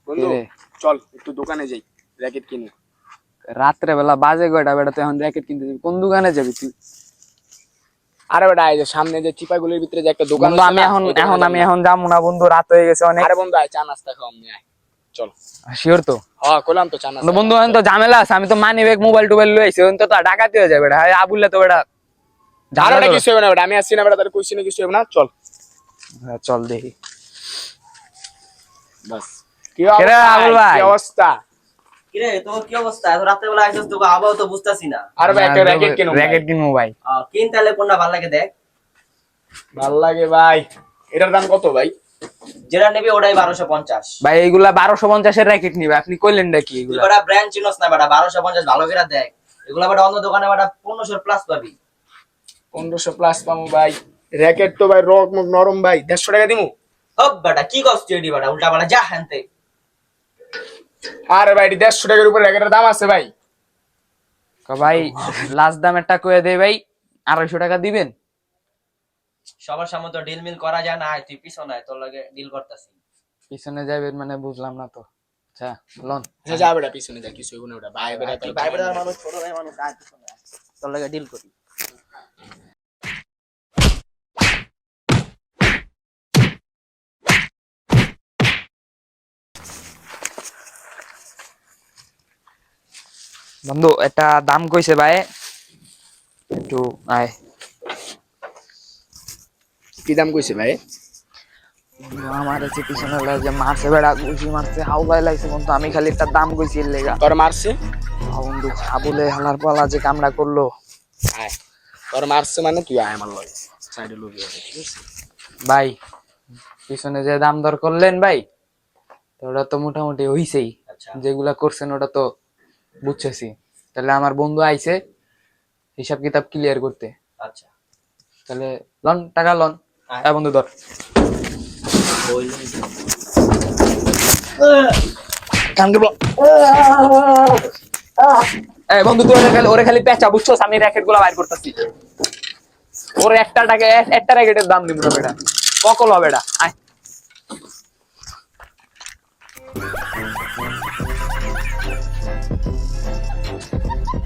বন্ধু চল একটু দোকানে যাই, র্যাকেট কিনি। রাত্রে বেলা বাজে কয়টা বেটা, তুই এখন র্যাকেট কিনতে যাবি? কোন দোকানে যাবি তুই? আরে বেটা এই যে সামনে যে চিপাগুলির ভিতরে যে একটা দোকান বন্ধু আমি এখন যাবো না বন্ধু, রাত হয়ে গেছে অনেক। আরে বন্ধু আয় চা নাস্তা খাও, আমি আয় চল। শিওর তো? হ্যাঁ কইলাম তো চা নাস্তা। বন্ধু এখন তো ঝামেলা আছে, আমি তো মানি ব্যাগ মোবাইল টোবাইল লই আইছি, এখন তো ডাকাতি হয়ে যাবে বেটা। আবুলে তো বেটা ঝামেলা কিছু হবে না বেটা, আমি আসছি না বেটা, তার কইছি না কিছু হবে না, চল। চল দেখি। বাস কি অবস্থা? কিরে তোর কি অবস্থা? এত রাতে বেলা আইছস, তোকে আবহাওয়া তো বুঝতাছি না। আরে ভাই একটা র্যাকেট কিনো, র্যাকেট কিনবো ভাই। কিন তাহলে কোনটা ভালো লাগে দেখ। ভাল লাগে ভাই। এটার দাম কত ভাই? যেটা নেবি ওটাই 1250 ভাই। এইগুলা 1250 এর র্যাকেট নিবে, আপনি কইলেন নাকি এগুলা? বড় ব্র্যান্ড চিনস না বেটা, 1250 ভালো করে দেখ। এগুলা বেটা অন্য দোকানে বেটা 1500 প্লাস পাবি। 1500 প্লাস পামু ভাই। র্যাকেট তো ভাই রক মুখ নরম ভাই, 150 টাকা দিমু। হব বেটা কি কষ্ট এডি বেটা, উল্টা বেটা যা হানতে। আরে ভাই 150 টাকার উপরে র্যাকেটের দাম আছে ভাই। ভাই লাস্ট দাম একটা কইয়া দেই ভাই, 250 টাকা দিবেন। সবার সামনে তো ডিল মিল করা যায় না, তুই পিছনে আয়, তোর লাগে ডিল করতাছি। পিছনে যাবেন মানে বুঝলাম না তো। আচ্ছা লন। হ্যাঁ যা বেটা পিছনে যা, কিছু হবে না ওটা। ভাই বেটা তুই ভাই বেটার মানুষ, ছোট ভাই মানুষ, আয় পিছনে আয়, তোর লাগে ডিল করি। বন্ধু একটা দাম কইছে ভাই, একটু আয়। কি দাম কইছে ভাই? আমার যে পিছনে যে মারছে বেড়া, গুছি মারছে, হাউ ভাই লাগছে বন্ধু। আমি খালি একটা দাম কইছি এর লেগা। তোর মারছে? বন্ধু আবুলে হালার পালা যে কামড়া করলো। আয় তোর মারছে মানে তুই আয় আমার লগে সাইডে লবি হবে, ঠিক আছে ভাই? পিছনে যে দাম দর করলেন ভাই, তো ওটা তো মোটামুটি হইছেই। আচ্ছা যেগুলা করছেন ওটা তো বুঝছেছি। তাহলে আমার বন্ধু আইছে হিসাব কিতাব ক্লিয়ার করতে। আচ্ছা তাহলে লন, টাকা লন। আয় বন্ধু ধর। বন্ধু তুই ওরে খালি পেঁচা, বুঝছস? আমি র্যাকেট গুলা বাইর করতেছি। ওর একটা র্যাকেটের দাম দিব না বেটা, ককল হবে এটা। আয়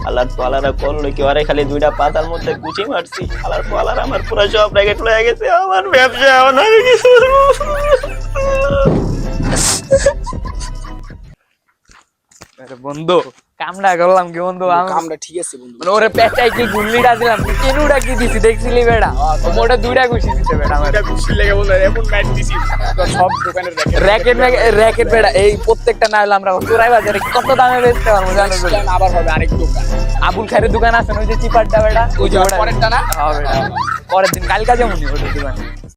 আলার পালারা করলো কি, আরে খালি দুইটা পাতার মধ্যে গুছি মারছি। আলার পালার আমার পুরো সব র্যাকেট লয়ে গেছে, আমার ব্যবসা অনেক কিছু। বন্ধু কামড়া করলাম কি বন্ধু? কামটা ঠিক আছে বন্ধু। মানে ওরে পেঁচাই কি গুল্লিটা দিলাম, কেনুটা কি দিছি দেখছিলি বেটা? ওটা দুইটা ঘুষি দিতে বেটা আমার। এটা খুশি লেগে বন্ধু, এমন ম্যাচ দিছি তো সব দোকানের র্যাকেট বেটা এই প্রত্যেকটা না হলে আমরা চোরাই বাজারে কত দামে বেচতে পারবো জানো? আবার হবে আরেক দোকান, আবুল খাইরের দোকান আছে না, ওই যে চিপারটা বেটা, ওই যে পরেরটা না? হ্যাঁ বেটা, পরের দিন কালকা যেমন ওই দোকানে।